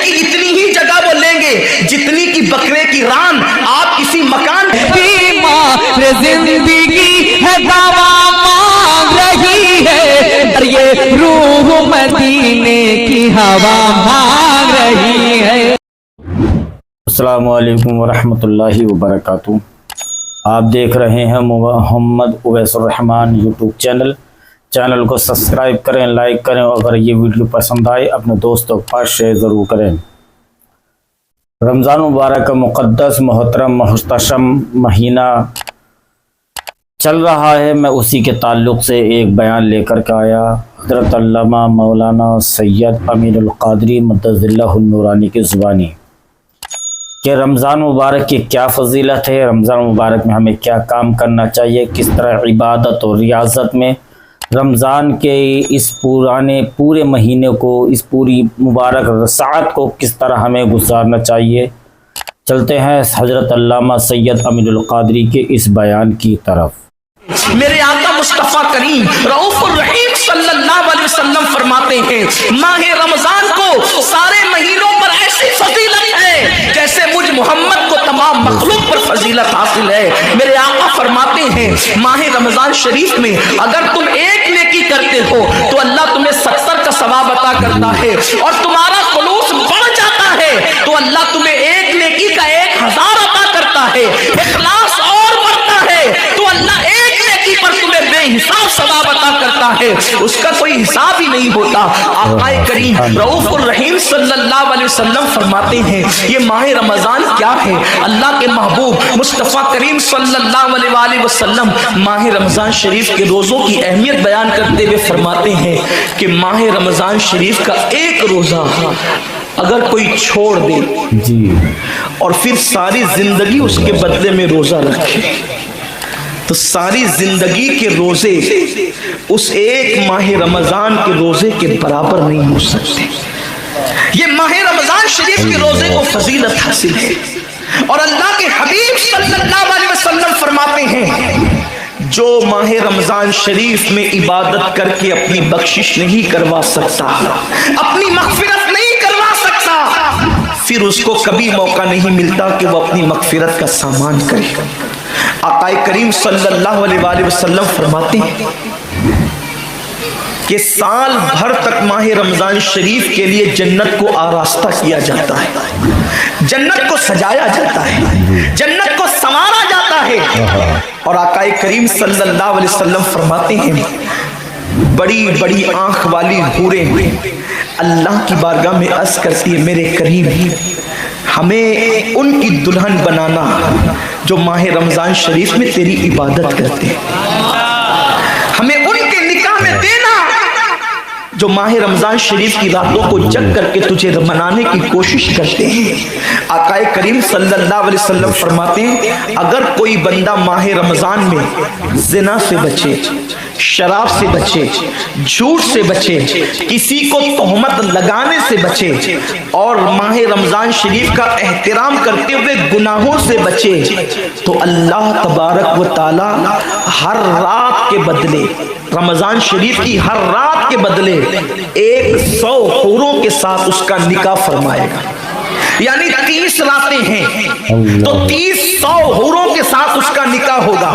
کی اتنی ہی جگہ وہ لیں گے جتنی کی بکرے کی ران آپ کسی مکان زندگی ہے دعوا مانگ رہی ہے، یہ روح مدینے کی ہوا مانگ رہی ہے۔ السلام علیکم ورحمۃ اللہ وبرکاتہ۔ آپ دیکھ رہے ہیں محمد اویس الرحمان یوٹیوب چینل کو سبسکرائب کریں، لائک کریں، اگر یہ ویڈیو پسند آئے اپنے دوستوں کے پاس شیئر ضرور کریں۔ رمضان مبارک کا مقدس محترم محتشم مہینہ چل رہا ہے، میں اسی کے تعلق سے ایک بیان لے کر کے آیا۔ حضرت علامہ مولانا سید امین القادری مدد اللہ النورانی کی زبانی کہ رمضان مبارک کی کیا فضیلت ہے، رمضان مبارک میں ہمیں کیا کام کرنا چاہیے، کس طرح عبادت اور ریاضت میں رمضان کے اس پورے مہینے کو، اس پوری مبارک ساعت کو کس طرح ہمیں گزارنا چاہیے۔ چلتے ہیں حضرت علامہ سید امین القادری کے اس بیان کی طرف۔ میرے آقا مصطفیٰ کریم رؤوف الرحیم صلی اللہ علیہ وسلم فرماتے ہیں ماہ رمضان کو سارے مہینوں پر ایسی فضیلت ہے جیسے مجھ محمد کو تمام مخلوق پر فضیلت حاصل ہے۔ میرے آقا فرماتے ہیں ماہ رمضان شریف میں اگر تم ایک نیکی کرتے ہو تو اللہ تمہیں 70 کا ثواب عطا کرتا ہے، اور تمہارا خلوص بڑھ جاتا ہے تو اللہ تمہیں ایک نیکی کا 1000 عطا کرتا ہے، اخلاص اور بڑھتا ہے تو اللہ ایک نیکی پر تمہیں بے حساب ثواب عطا کرتا ہے، اس کا کوئی حساب ہی نہیں ہوتا۔ آقا کریم رؤوف الرحیم صلی اللہ علیہ وسلم فرماتے ہیں یہ ماہ رمضان کیا ہے؟ اللہ کے محبوب مصطفیٰ کریم صلی اللہ علیہ وسلم ماہ رمضان شریف کے روزوں کی اہمیت بیان کرتے ہوئے فرماتے ہیں کہ ماہ رمضان شریف کا ایک روزہ اگر کوئی چھوڑ دے اور پھر ساری زندگی اس کے بدلے میں روزہ رکھے تو ساری زندگی کے روزے اس ایک ماہ رمضان کے روزے کے برابر نہیں ہو سکتے۔ یہ ماہ رمضان شریف کے روزے کو فضیلت حاصل ہے، اور اللہ کے حبیب صلی اللہ علیہ وسلم فرماتے ہیں جو ماہ رمضان شریف میں عبادت کر کے اپنی بخشش نہیں کروا سکتا، اپنی مغفرت نہیں کروا سکتا، پھر اس کو کبھی موقع نہیں ملتا کہ وہ اپنی مغفرت کا سامان کرے۔ آقا کریم صلی اللہ علیہ وسلم فرماتے ہیں کہ سال بھر تک ماہ رمضان شریف کے لیے جنت کو آراستہ کیا جاتا ہے، جنت کو سجایا جاتا ہے، جنت کو سنوارا جاتا ہے، اور آقا کریم صلی اللہ علیہ وسلم فرماتے ہیں بڑی بڑی آنکھ والی حوریں اللہ کی بارگاہ میں عرض کرتی ہے میرے کریم ہمیں ان کی دلہن بنانا جو ماہ رمضان شریف میں تیری عبادت کرتے ہیں، ہمیں ان کے نکاح میں دینا جو ماہ رمضان شریف کی راتوں کو جگ کر کے تجھے منانے کی کوشش کرتے ہیں۔ آقا کریم صلی اللہ علیہ وسلم فرماتے ہیں اگر کوئی بندہ ماہ رمضان میں زنا سے بچے، شراب سے بچے، جھوٹ سے بچے، کسی کو تہمت لگانے سے بچے، اور ماہ رمضان شریف کا احترام کرتے ہوئے گناہوں سے بچے تو اللہ تبارک و تعالی ہر رات کے بدلے، رمضان شریف کی ہر رات کے بدلے 100 حوروں کے ساتھ اس کا نکاح فرمائے گا۔ یعنی 30 راتیں ہیں تو 30 حوروں کے ساتھ اس کا نکاح ہوگا۔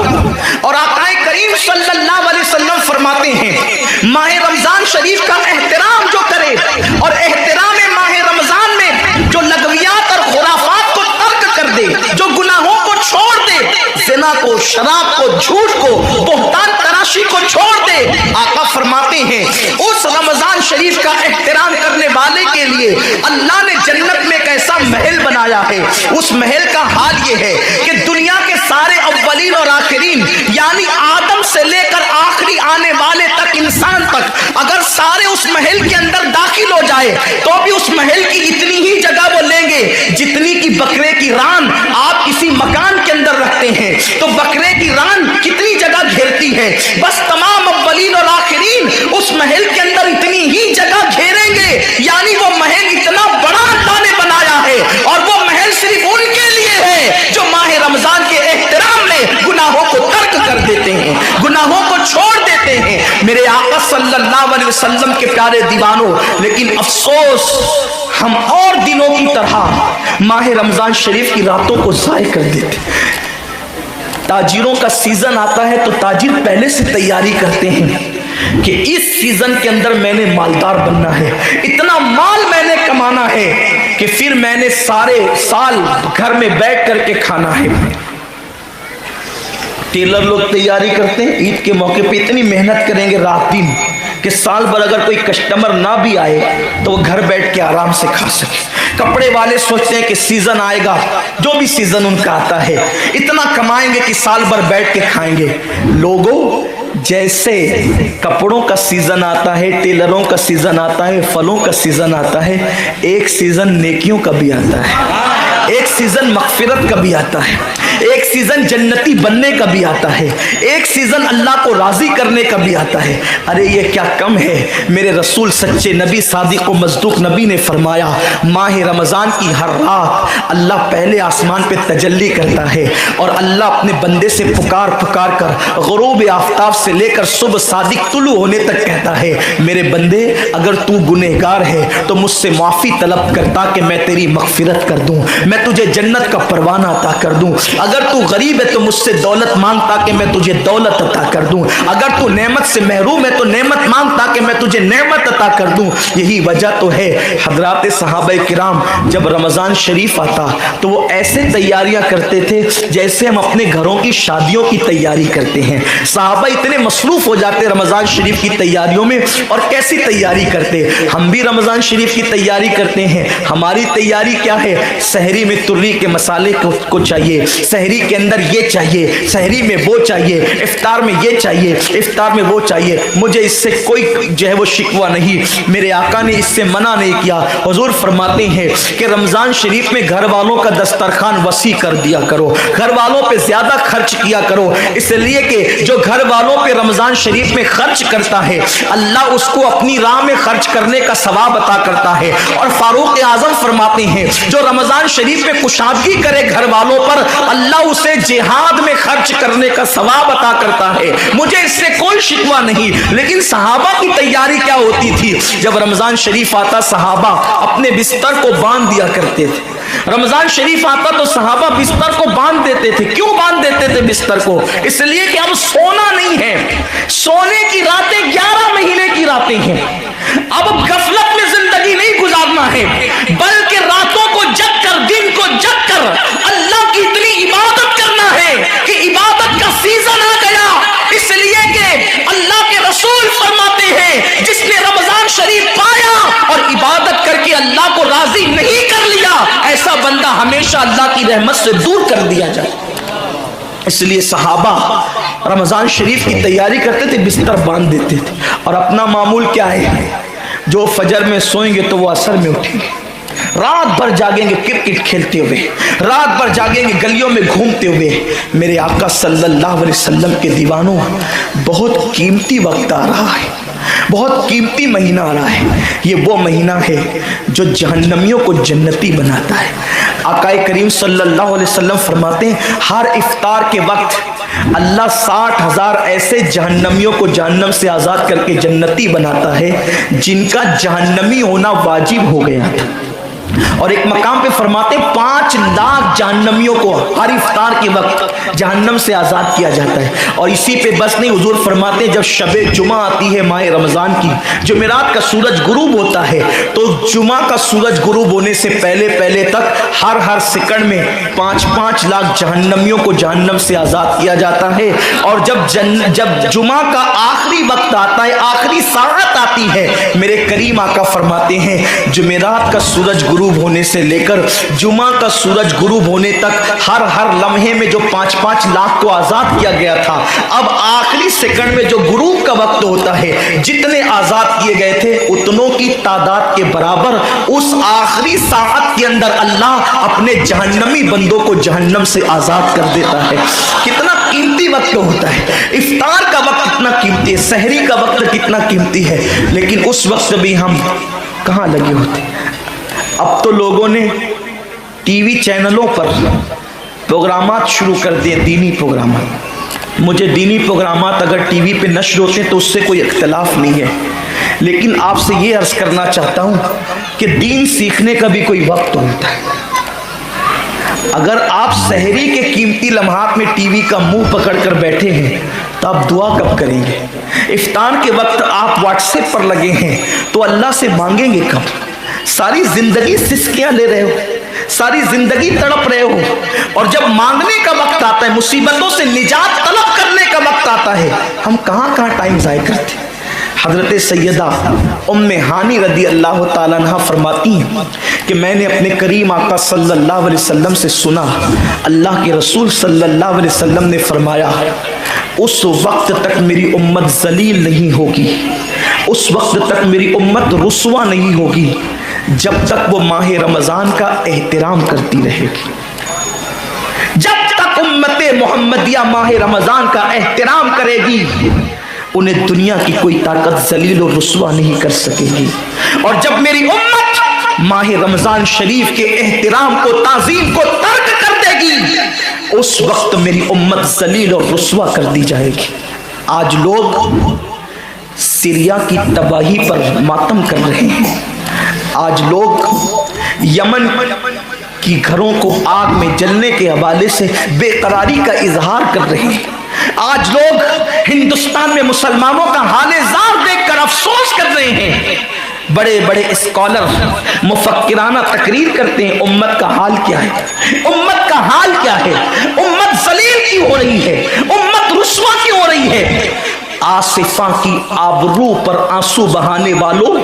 اور آقا کریم صلی اللہ علیہ وسلم فرماتے ہیں ماہ رمضان شریف کا احترام جو کرے اور احترام ماہ رمضان میں جو لغویات اور خرافات کو ترک کر دے، جو گناہوں کو چھوڑ دے، زنا کو، شراب کو، جھوٹ کو، بہتان تراشی کو چھوڑ دے، آقا فرماتے ہیں اس رمضان شریف کا احترام کرنے والے کے لیے اللہ نے جنت میں ایک ایسا محل بنایا ہے، اس محل کا حال یہ ہے کہ دنیا کے سارے اولین اور آخرین یعنی آدم سے لے کر آخری آنے والے تک، انسان تک، اگر سارے اس محل کے اندر داخل ہو جائے تو بھی اس محل کی اتنی ہی جگہ وہ لیں گے جتنی کی بکرے کی ران آپ کسی مکان کے اندر رکھتے ہیں، تو بکرے کی ران کتنی جگہ گھیرتی ہے؟ بس تمام اولین اور آخرین اس محل کے اندر اتنی ہی جگہ گھیریں گے، یعنی وہ محل اتنا بڑا اللہ نے بنایا ہے، اور وہ محل صرف ان کے لیے ہے جو ماہ رمضان کے احترام میں گناہوں کو ترک کر دیتے ہیں، گناہوں کو چھوڑ دیتے ہیں۔ میرے آقا صلی اللہ علیہ وسلم کے پیارے دیوانوں، لیکن افسوس हम और दिनों की तरह माह रमजान शरीफ की रातों को ज़ाय कर देते। ताजिरों का सीजन आता है तो ताजिर पहले से तैयारी करते हैं कि इस सीजन के अंदर मैंने मालदार बनना है, इतना माल मैंने कमाना है कि फिर मैंने सारे साल घर में बैठ करके खाना है। टेलर लोग तैयारी करते हैं, ईद के मौके पे इतनी मेहनत करेंगे रात दिन कि साल भर अगर कोई कस्टमर ना भी आए तो वो घर बैठ के आराम से खा सके। कपड़े वाले सोचते हैं कि सीजन आएगा, जो भी सीजन उनका आता है, इतना कमाएंगे कि साल भर बैठ के खाएंगे। लोगों, जैसे कपड़ों का सीजन आता है, टेलरों का सीजन आता है, फलों का सीजन आता है, एक सीजन नेकियों का भी आता है, एक सीजन मगफिरत का भी आता है, एक सीजन जन्नती बनने का भी आता है, एक सीजन अल्लाह को राजी करने का भी आता है। अरे ये क्या कम है। मेरे रसूल सच्चे नबी सादिक व मज़दूक नबी ने फरमाया, माह रमज़ान की हर रात अल्लाह पहले आसमान पे तजल्ली करता है और अल्लाह अपने बंदे से पुकार पुकार कर गुरूब आफ्ताब से लेकर सुबह सादिक तुलू होने तक कहता है, मेरे बंदे अगर तू गुनहगार है तो मुझसे माफ़ी तलब कर ताकि मैं तेरी मगफिरत कर दूँ, मैं तुझे जन्नत का परवाना अता कर दूँ। अगर तू गरीब है तो मुझसे दौलत मांग ताकि मैं तुझे दौलत अता कर दूं। अगर तू नेमत से महरूम है तो नेमत मांग ताकि मैं तुझे नेमत अता कर दूं। यही वजह तो है हजरात सहाबा किराम जब रमज़ान शरीफ आता तो वो ऐसे तैयारियां करते थे जैसे हम अपने घरों की शादियों की तैयारी करते हैं। सहाबा इतने मसरूफ हो जाते रमज़ान शरीफ की तैयारियों में। और कैसी तैयारी करते, हम भी रमज़ान शरीफ की तैयारी करते हैं। हमारी तैयारी क्या है, सहरी में तुर्री के मसाले को चाहिए, सहरी के अंदर ये चाहिए, सहरी में वो चाहिए, इफ्तार में ये चाहिए, इफ्तार में वो चाहिए। मुझे इससे कोई जो है वो शिकवा नहीं, मेरे आका ने इससे मना नहीं किया। हुजूर फरमाते हैं कि रमज़ान शरीफ में घर वालों का दस्तरखान वसी कर दिया करो, घर वालों पे ज़्यादा खर्च किया करो, इसलिए कि जो घर वालों पे रमज़ान शरीफ में खर्च करता है अल्लाह उसको अपनी राह में खर्च करने का सवाब अता करता है। और फारूक आज़म फरमाते हैं जो रमज़ान शरीफ में कुशादगी करे घर वालों पर अल्लाह उसे जिहाद में खर्च करने का सवाब अता करता है। मुझे इससे कोई शिकवा नहीं। लेकिन सहाबा की तैयारी क्या होती थी, जब रमजान शरीफ आता सहाबा अपने बिस्तर को बांध दिया करते थे। रमजान शरीफ आता तो सहाबा बिस्तर को बांध देते थे। क्यों बांध देते थे बिस्तर को? इसलिए कि अब सोना नहीं है, सोने की रातें 11 महीने की रातें हैं। अब गफलत में जिंदगी नहीं गुजारना है, बल्कि रातों को जग कर, दिन को जग कर अल्लाह की इतनी इबादत करना है कि इबादत का सीजन आ गया। इसलिए कि अल्लाह के रसूल फरमाते हैं जिसने रमजान शरीफ पाया और इबादत करके अल्लाह को राजी नहीं कर लिया, ऐसा बंदा हमेशा अल्लाह की रहमत से दूर कर दिया जाए। इसलिए सहाबा रमजान शरीफ की तैयारी करते थे, बिस्तर बांध देते थे। और अपना मामूल क्या है, जो फजर में सोएंगे तो वो असर में उठेंगे, रात भर जागेंगे क्रिकेट खेलते हुए, रात भर जागेंगे गलियों में घूमते हुए। मेरे आका सल्लल्लाहु अलैहि वसल्लम के दीवानों, बहुत कीमती वक्त आ रहा है, बहुत कीमती महीना आ रहा है। ये वो महीना है जो जहन्नमियों को जन्नती बनाता है। आकाए करीम सल्लल्लाहु अलैहि वसल्लम फरमाते हैं हर इफ्तार के वक्त अल्लाह 60,000 ऐसे जहन्नमियों को जहन्नम से आज़ाद करके जन्नती बनाता है जिनका जहन्नमी होना वाजिब हो गया था। और एक मकाम पे फरमाते 5 लाख जहन्नमियों को हर इफ्तार के वक्त जहन्नम से आज़ाद किया जाता है। और इसी पे बस नहीं, हुजूर फरमाते जब शबे जुमा आती है माह रमज़ान की, जुमेरात का सूरज गुरूब होता है, तो जुमा का सूरज गुरूब होने से पहले पहले तक हर सेकंड में 5-5 लाख जहन्नमियों को जहन्नम से आज़ाद किया जाता है। और जब जुमा का आखिरी वक्त आता है, आखिरी साअत आती है, मेरे करीम आका फरमाते हैं जुमेरात का सूरज गुरूब होने से लेकर जुमा का सूरज गुरूब होने तक हर लम्हे में जो 5-5 लाख को आजाद किया गया था, अब आखिरी सेकंड में जो गुरूब का वक्त होता है, जितने आजाद किए गए थे उतनों की तादाद के बराबर उस आखिरी साअत के अंदर अल्लाह अपने जहन्नमी बंदों को जहन्नम से आजाद कर देता है। कितना कीमती वक्त होता है, इफ्तार का वक्त कितना कीमती है, सहरी का वक्त कितना कीमती है। लेकिन उस वक्त भी हम कहाँ लगे होते। अब तो लोगों ने टीवी चैनलों पर प्रोग्रामात शुरू कर दिए, दीनी प्रोग्राम। مجھے دینی پروگرامات اگر ٹی وی پہ نشر ہوتے ہیں تو اس سے کوئی اختلاف نہیں ہے، لیکن آپ سے یہ عرض کرنا چاہتا ہوں کہ دین سیکھنے کا بھی کوئی وقت ہوتا ہے۔ اگر آپ سحری کے قیمتی لمحات میں ٹی وی کا منہ پکڑ کر بیٹھے ہیں تو آپ دعا کب کریں گے؟ افطار کے وقت آپ واٹس ایپ پر لگے ہیں تو اللہ سے مانگیں گے کب؟ ساری زندگی سسکیاں لے رہے ہو، ساری زندگی تڑپ رہے ہو، اور جب مانگنے کا وقت آتا ہے، مصیبتوں سے نجات طلب کرنے کا وقت آتا ہے، ہم کہاں ٹائم ضائع کرتے ہیں۔ حضرت سیدہ ام ہانی رضی اللہ تعالیٰ عنہ فرماتی ہیں کہ میں نے اپنے کریم آقا صلی اللہ علیہ وسلم سے سنا، اللہ کے رسول صلی اللہ علیہ وسلم نے فرمایا اس وقت تک میری امت ذلیل نہیں ہوگی، اس وقت تک میری امت رسوا نہیں ہوگی جب تک وہ ماہ رمضان کا احترام کرتی رہے گی۔ جب تک امت محمدیہ ماہ رمضان کا احترام کرے گی، انہیں دنیا کی کوئی طاقت ذلیل و رسوا نہیں کر سکے گی۔ اور جب میری امت ماہ رمضان شریف کے احترام کو، تعظیم کو ترک کر دے گی، اس وقت میری امت ذلیل اور رسوا کر دی جائے گی۔ آج لوگ سیریا کی تباہی پر ماتم کر رہے ہیں، آج لوگ یمن کی گھروں کو آگ میں جلنے کے حوالے سے بے قراری کا اظہار کر رہے ہیں، آج لوگ ہندوستان میں مسلمانوں کا حال زار دیکھ کر افسوس کر رہے ہیں۔ بڑے بڑے اسکالر مفکرانہ تقریر کرتے ہیں، امت کا حال کیا ہے؟ امت کا حال کیا ہے؟ امت ذلیل کیوں ہو رہی ہے؟ امت رسوا کیوں ہو رہی ہے؟ آصفہ کی آبرو پر آنسو بہانے والوں،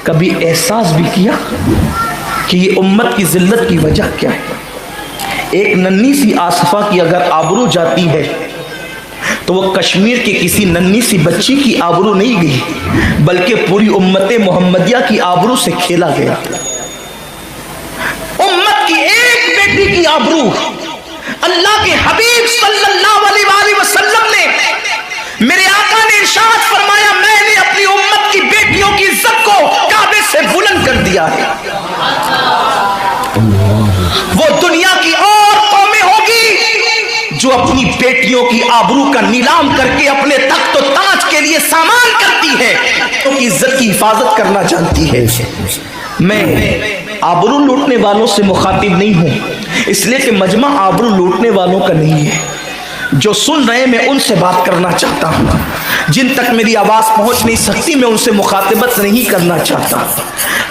کبھی احساس بھی کیا کہ یہ امت کی ذلت کی وجہ کیا ہے؟ ایک ننھی سی آصفہ کی اگر آبرو جاتی ہے تو وہ کشمیر کے کسی ننھی سی بچی کی آبرو نہیں گئی، بلکہ پوری امت محمدیہ کی آبرو سے کھیلا گیا۔ امت کی ایک بیٹی کی آبرو، اللہ کے حبیب صلی اللہ علیہ وآلہ وسلم نے، میرے آقا نے ارشاد فرمایا میں نے اپنی امت کی بیٹیوں کی عزت کو کعبے سے بلند کر دیا ہے۔ وہ دنیا کی اور قومیں ہوگی جو اپنی بیٹیوں کی آبرو کا نیلام کر کے اپنے تخت و تاج کے لیے سامان کرتی ہے، ان کی عزت کی حفاظت کرنا جانتی ہے۔ میں آبرو لوٹنے والوں سے مخاطب نہیں ہوں، اس لیے کہ مجمع آبرو لوٹنے والوں کا نہیں ہے۔ جو سن رہے میں ان سے بات کرنا چاہتا ہوں، جن تک میری آواز پہنچ نہیں سکتی میں ان سے مخاطبت نہیں کرنا چاہتا۔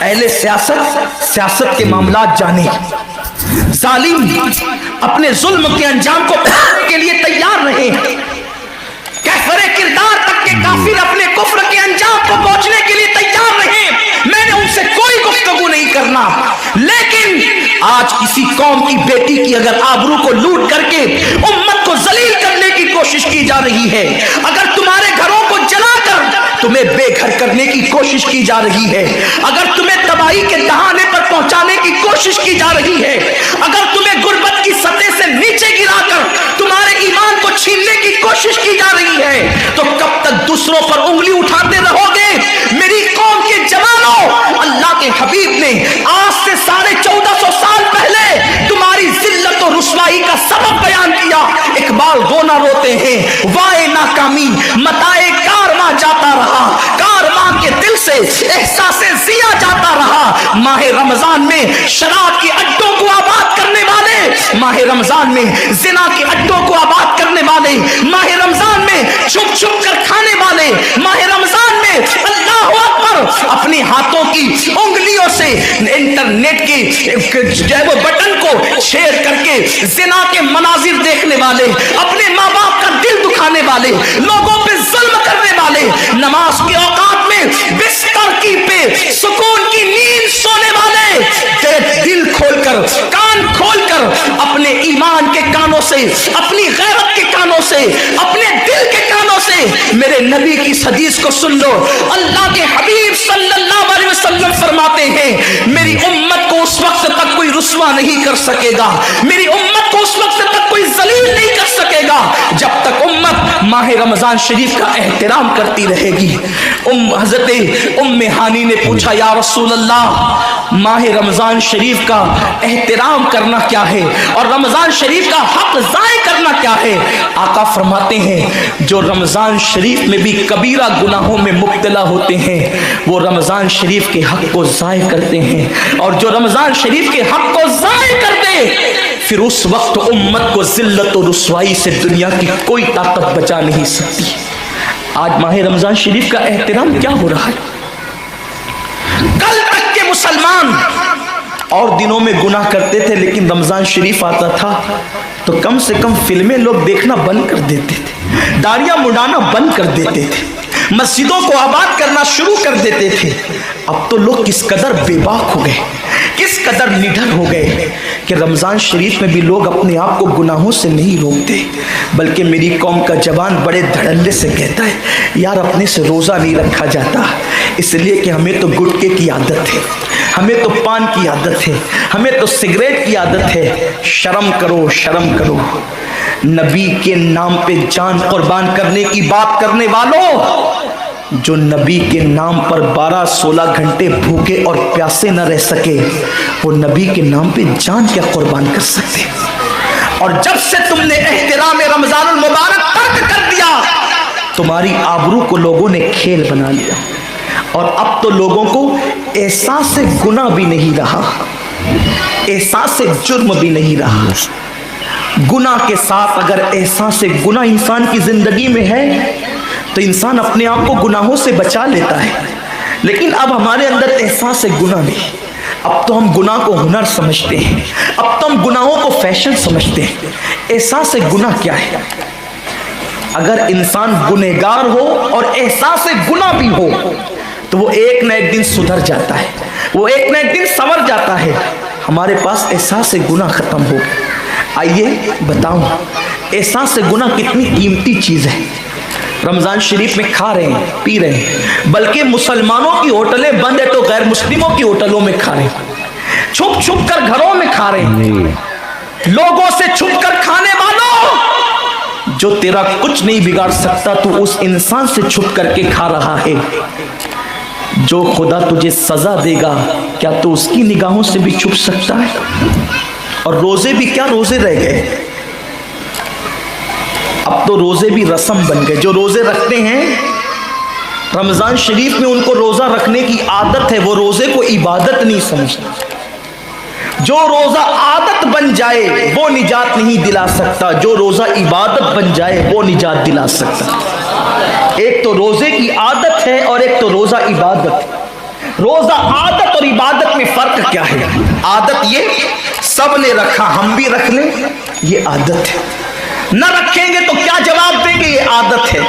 اہل سیاست کے معاملات جانے، ظالم اپنے ظلم کے انجام کو پہنچنے کے لیے تیار رہے، کفر کردار تک کے کافر اپنے کفر کے انجام کو پہنچنے کے لیے تیار رہے، میں نے ان سے کوئی گفتگو نہیں کرنا۔ لیکن آج کسی قوم کی بیٹی کی اگر آبرو کو لوٹ کر کے امت کو ذلیل کرنے کی کوشش کی جا رہی ہے، اگر تمہارے گھروں کو جلا کر تمہیں بے گھر کرنے کی کوشش کی جا رہی ہے، اگر تمہیں تباہی کے دہانے پر پہنچانے کی کوشش کی جا رہی ہے، اگر تمہیں غربت کی سطح سے نیچے گرا کر تمہارے ایمان کو چھیننے کی کوشش کی جا رہی ہے، تو کب تک دوسروں پر انگلی اٹھاتے رہو گے؟ میری قوم کے جوانوں، اللہ کے حبیب نے آج سے 1450 سال پہلے تمہاری ذلت و رسوائی کا سبب بیان کیا۔ اقبال رونا روتے ہیں، وائے ناکامی متائے کارواں جاتا رہا، کارواں کے دل سے احساس ضیا جاتا رہا۔ ماہ رمضان میں شراب کے اڈوں کو آباد کرنے والے، ماہ رمضان میں زنا کے اڈوں کو آباد کرنے والے، ماہ رمضان میں چھپ چھپ کر کھانے والے، ماہ رمضان میں اللہ اکبر اپنے ہاتھوں کی انگلیوں سے انٹرنیٹ کی وہ بٹن کو شیئر کر کے زنا کے مناظر دیکھنے والے، اپنے ماں باپ کا دل دکھانے والے، لوگوں پہ ظلم کرنے والے، نماز کے اوقات میں بستر کی پہ سکون کی نیند سونے والے، دل کھول کر کان کھول کر اپنے ایمان کے کانوں سے، اپنی غیرت کے کانوں سے، اپنے دل کے کانوں سے میرے نبی کی حدیث کو سن لو۔ اللہ کے حبیب صلی اللہ علیہ وسلم فرماتے ہیں میری امت کو اس وقت تک کوئی رسوا نہیں کر سکے گا، میری امت کو उस वक्त तक कोई जलील नहीं कर सकेगा जब तक उम्मत माह रमजान शरीफ का एहतराम करती रहेगी। हजरत उम्मे हानी ने पूछा, या रसूल अल्लाह, माह रमजान शरीफ का एहतराम करना क्या है और रमजान शरीफ का हक ज़ाय करना क्या है? आका फरमाते हैं, जो रमजान शरीफ में भी कबीरा गुनाहों में मुब्तला होते हैं वो रमजान शरीफ के हक को ज़ाय करते हैं, और जो रमजान शरीफ के हक को ज़ाय कर दे फिर उस वक्त उम्मत को जिल्लत और रुसवाई से दुनिया की कोई ताकत बचा नहीं सकती। आज माह रमजान शरीफ का एहतराम क्या हो रहा है? कल तक के मुसलमान और दिनों में गुनाह करते थे, लेकिन रमजान शरीफ आता था तो कम से कम फिल्में लोग देखना बंद कर देते थे, दाढ़ियां मुंडाना बंद कर देते थे, मस्जिदों को आबाद करना शुरू कर देते थे। अब तो लोग किस कदर बेबाक हो गए, किस कदर निडर हो गए कि रमज़ान शरीफ में भी लोग अपने आप को गुनाहों से नहीं रोकते, बल्कि मेरी कौम का जवान बड़े धड़ल्ले से कहता है, यार अपने से रोज़ा नहीं रखा जाता इसलिए कि हमें तो गुटखे की आदत है, हमें तो पान की आदत है, हमें तो सिगरेट की आदत है। शर्म करो, शर्म करो। नबी के नाम पे जान कुर्बान करने की बात करने वालों, जो नबी के नाम पर 12-16 घंटे भूखे और प्यासे न रह सके, वो नबी के नाम पे जान क्या कुर्बान कर सकते? और जब से तुमने एहतराम रमजानुल मुबारक तर्क कर दिया, तुम्हारी आबरू को लोगों ने खेल बना लिया, और अब तो लोगों को एहसास से गुनाह भी नहीं रहा, एहसास से जुर्म भी नहीं रहा। गुनाह के साथ अगर एहसास से गुनाह इंसान की जिंदगी में है तो इंसान अपने आप को गुनाहों से बचा लेता है, लेकिन अब हमारे अंदर एहसास से गुनाह नहीं। अब तो हम गुनाह को हुनर समझते हैं, अब तो हम गुनाहों को फैशन समझते हैं। एहसास से गुनाह क्या है? अगर इंसान गुनहगार हो और एहसास से गुनाह भी हो तो वो एक न एक दिन सुधर जाता है, वो एक न एक दिन संवर जाता है। हमारे पास एहसास से गुनाह खत्म हो गया। आइए बताऊं, एहसास से गुनाह कितनी कीमती चीज़ है। रमज़ान शरीफ में खा रहे हैं, पी रहे हैं, बल्कि मुसलमानों की होटलें बंद है तो गैर मुस्लिमों की होटलों में खा रहे हैं, छुप छुप कर घरों में खा रहे हैं। लोगों से छुप कर खाने वालों, जो तेरा कुछ नहीं बिगाड़ सकता तू उस इंसान से छुप करके खा रहा है। जो खुदा तुझे सजा देगा क्या तू उसकी निगाहों से भी छुप सकता है? और रोजे भी क्या रोजे रह गए, अब तो रोजे भी रस्म बन गए। जो रोजे रखते हैं रमजान शरीफ में, उनको रोजा रखने की आदत है, वो रोजे को इबादत नहीं समझते। जो रोजा आदत बन जाए वो निजात नहीं दिला सकता, जो रोजा इबादत बन जाए वो निजात दिला सकता। एक तो रोजे की आदत है और एक तो रोजा इबादत है। रोजा आदत और इबादत में फर्क क्या है? आदत ये सब ने रखा, हम भी रख लें, ये आदत है। न रखेंगे तो क्या जवाब देंगे, ये आदत है।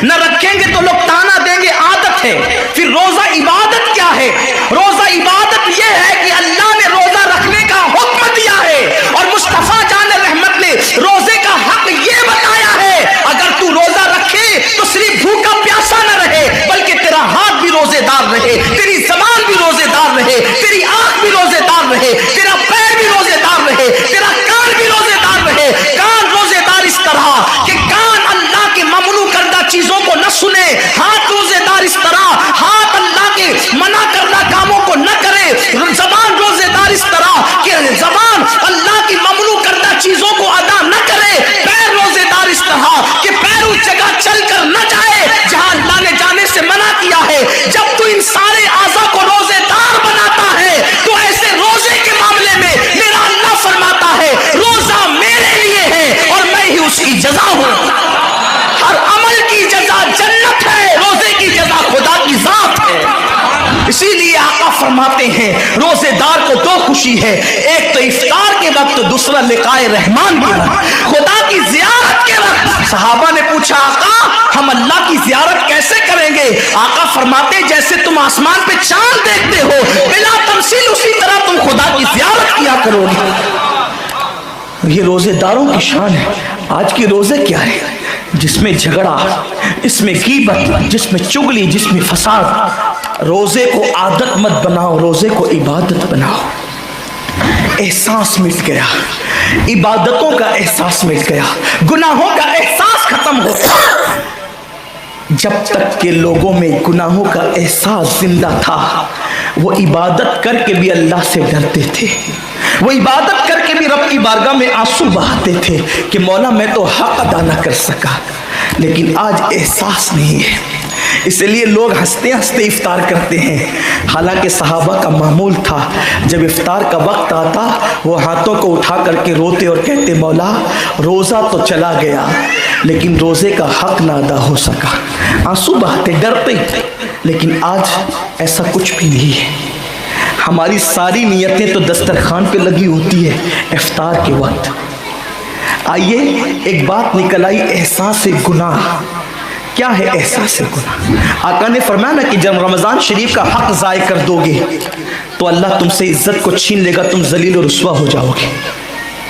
न रखेंगे तो लोग ताना देंगे, आदत है। फिर रोजा इबादत क्या है? रोजा इबादत ये है कि अल्लाह ने रोजा रखने का हुक्म दिया है और मुस्तफा जान रहमत ने रोजे का हक ये बताया है, अगर तू रोजा रखे तो सिर्फ भूखा प्यासा न रहे, बल्कि तेरा हाथ भी रोजेदार रहे, तेरी ज़बान भी रोजेदार रहे, तेरी आंख भी रोजेदार रहे, तेरा पैर भी रोजेदार रहे, तेरा कान भी रोजेदार रहे। कान रोजेदार इस तरह कि कान अल्लाह के ममनू करदा चीजों को न सुने, हाथ रोजेदार इस तरह हाथ अल्लाह के मना करदा कामों को न करे, ज़बान रोजेदार इस तरह कि ज़बान अल्लाह की ममनू करदा चीजों को अदा न करे, पैर रोजेदार इस तरह कि पैर उस जगह चलकर न जाए जहां अल्लाह ने जाने से मना किया है। जब तू इन सारे आज़ा को रोजेदार बनाता है तो ऐसे रोजे के मामले में मेरा अल्लाह फरमाता है, रोजा मेरे लिए है और मैं ही उसकी जजा हूं। हर अमल की जजा जन्नत है, रोजे की जजा खुदा की जात है। इसीलिए आका फरमाते हैं रोजेदार को दो खुशी है, एक तो इफ्तार के वक्त, दूसरा लिकाए रहमान के वक्त, खुदा की जियारत के वक्त। सहाबा ने पूछा, आका हम अल्लाह की जियारत कैसे करेंगे? आका फरमाते जैसे तुम आसमान पे चांद देखते हो बिला तमसील, उसी तरह तुम खुदा की जियारत किया करोगे। ये रोजेदारों की शान है। आज के रोजे क्या है? जिसमें झगड़ा, इसमें गीबत, जिसमें चुगली, जिसमें फसाद। रोजे को आदत मत बनाओ, रोजे को इबादत बनाओ। एहसास मिट गया, इबादतों का एहसास मिट गया, गुनाहों का एहसास खत्म हो गया। जब तक के लोगों में गुनाहों का एहसास जिंदा था, वो इबादत करके भी अल्लाह से डरते थे, वो इबादत करके भी रब की बारगाह में आंसू बहाते थे कि मौला मैं तो हक अदा ना कर सका। लेकिन आज एहसास नहीं है, इसलिए लोग हंसते हंसते इफ्तार करते हैं। हालांकि सहाबा का मामूल था, जब इफ्तार का वक्त आता वो हाथों को उठा करके रोते और कहते मौला रोज़ा तो चला गया लेकिन रोज़े का हक ना अदा हो सका। आंसू बहाते, डरते। लेकिन आज ऐसा कुछ भी नहीं है। हमारी सारी नियतें तो दस्तरखान पे लगी होती है इफ्तार के वक्त। आइए एक बात निकल आई, एहसास गुनाह। क्या है एहसास गुनाह? आका ने फरमाया ना कि जब रमज़ान शरीफ का हक ज़ाय कर दोगे तो अल्लाह तुमसे इज्जत को छीन लेगा, तुम जलील और रुस्वा हो जाओगे।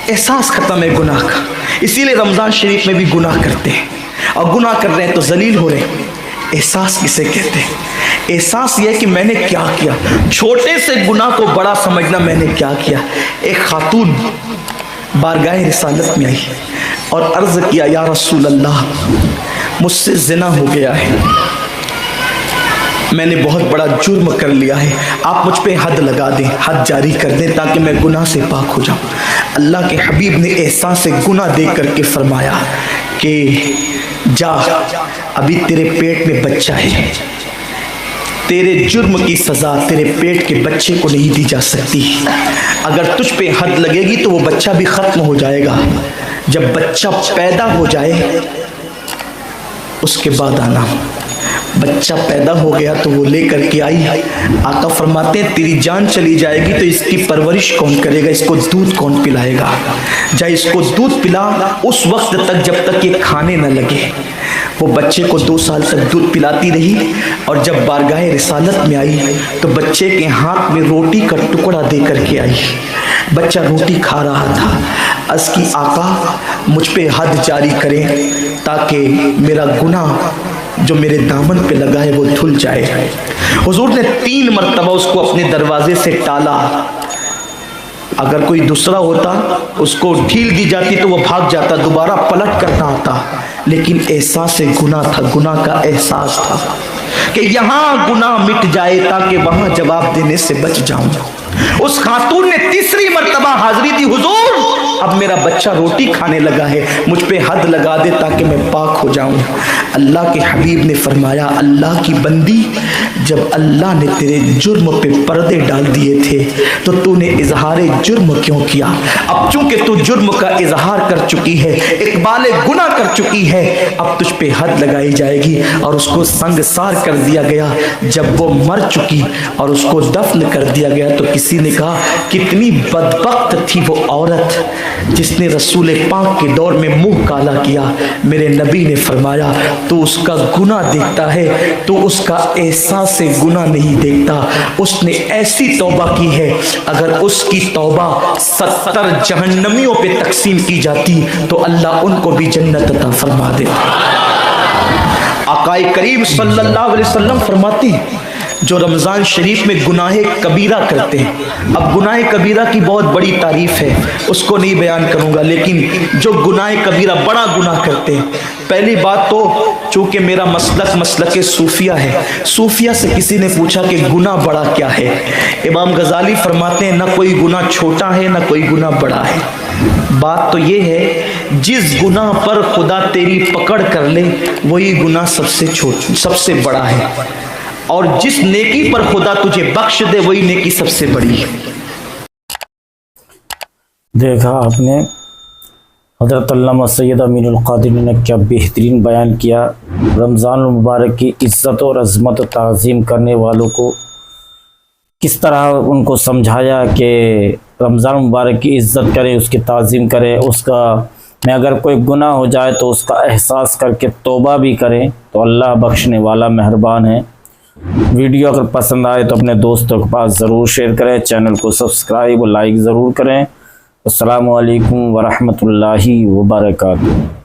एहसास खत्म है गुनाह का, इसीलिए रमज़ान शरीफ में भी गुनाह करते हैं, और गुनाह कर रहे हैं तो जलील हो रहे हैं। एहसास किसे कहते हैं? एहसास ये है कि मैंने क्या किया, छोटे से गुनाह को बड़ा समझना, मैंने क्या किया। एक खातून बारगाह रिसालत में आई और अर्ज़ किया या रसूल अल्लाह मुझसे ज़िना हो गया है, मैंने बहुत बड़ा जुर्म कर लिया है, आप मुझ पे हद लगा दें, हद जारी कर दें ताकि मैं गुनाह से पाक हो जाऊं। अल्लाह के हबीब ने एहसास गुनाह देख करके फरमाया कि जा, अभी तेरे पेट में बच्चा है, तेरे जुर्म की सज़ा तेरे पेट के बच्चे को नहीं दी जा सकती। अगर तुझ पे हद लगेगी तो वो बच्चा भी ख़त्म हो जाएगा। जब बच्चा पैदा हो जाए उसके बाद आना। बच्चा पैदा हो गया तो वो लेकर के आई। आका फरमाते हैं तेरी जान चली जाएगी तो इसकी परवरिश कौन करेगा, इसको दूध कौन पिलाएगा? जा इसको दूध पिला उस वक्त तक जब तक ये खाने न लगे। वो बच्चे को 2 साल तक दूध पिलाती रही, और जब बारगाह रिसालत में आई तो बच्चे के हाथ में रोटी का टुकड़ा दे करके आई। बच्चा रोटी खा रहा था। अर्ज़ की आका मुझ पे हद जारी करें ताकि मेरा गुनाह जो मेरे दामन पे लगा है वो धुल जाए। हुजूर ने 3 मरतबा उसको अपने दरवाजे से टाला। अगर कोई दूसरा होता उसको ढील दी जाती तो वो भाग जाता, दोबारा पलट करना आता। लेकिन एहसास गुनाह था, गुनाह का एहसास था कि यहाँ गुनाह मिट जाए ताकि वहाँ जवाब देने से बच जाऊं। उस खातून ने 3री मरतबा हाजिरी दी, हुजूर अब मेरा बच्चा रोटी खाने लगा है, मुझ पे हद लगा दे ताकि मैं पाक हो जाऊं। अल्लाह के हबीब ने फरमाया अल्लाह की बंदी, जब अल्लाह ने तेरे जुर्म पे पर्दे डाल दिए थे तो तूने इजहार जुर्म क्यों किया? अब चूंकि तू जुर्म का इजहार कर चुकी है, इकबाल गुनाह कर चुकी है, अब तुझ पे हद लगाई जाएगी। और उसको संगसार कर दिया गया। जब वो मर चुकी और उसको दफन कर दिया गया तो किसी ने कहा कितनी बदबख्त थी वो औरत जिसने रसूल पाक के दौर में मुंह काला किया। मेरे नबी ने फरमाया तो उसका गुनाह देखता है तो उसका एहसास से गुनाह नहीं देखता। उसने ऐसी तौबा की है, अगर उसकी तौबा 70 जहन्नमियों पे तकसीम की जाती तो अल्लाह उनको भी जन्नत अता फरमा देता। आकाए करीम सल्लल्लाहु अलैहि वसल्लम फरमाते हैं जो रमज़ान शरीफ में गुनाह कबीरा करते हैं। अब गुनाह कबीरा की बहुत बड़ी तारीफ़ है, उसको नहीं बयान करूँगा, लेकिन जो गुनाह कबीरा बड़ा गुनाह करते हैं, पहली बात तो चूँकि मेरा मसलक सूफिया है, सूफिया से किसी ने पूछा कि गुनाह बड़ा क्या है? इमाम गजाली फरमाते हैं ना कोई गुनाह छोटा है ना कोई गुनाह बड़ा है। बात तो ये है जिस गुनाह पर खुदा तेरी पकड़ कर ले वही गुनाह सबसे बड़ा है, और जिस नेकी पर खुदा तुझे बख्श दे वही नेकी सबसे बड़ी है। देखा आपने हज़रत अल्लामा सैयद अमीनुल क़ादिर ने क्या बेहतरीन बयान किया। रमज़ान मुबारक की इज़्ज़त और अज़मत और ताज़ीम करने वालों को किस तरह उनको समझाया कि रमज़ान मुबारक की इज़्ज़त करें, उसकी ताज़ीम करें, उसका में अगर कोई गुनाह हो जाए तो उसका एहसास करके तौबा भी करें तो अल्लाह बख्शने वाला मेहरबान है। वीडियो अगर पसंद आए तो अपने दोस्तों के पास ज़रूर शेयर करें, चैनल को सब्सक्राइब और लाइक ज़रूर करें। अस्सलामु अलैकुम वरहमतुल्लाहि वबरकातुहू।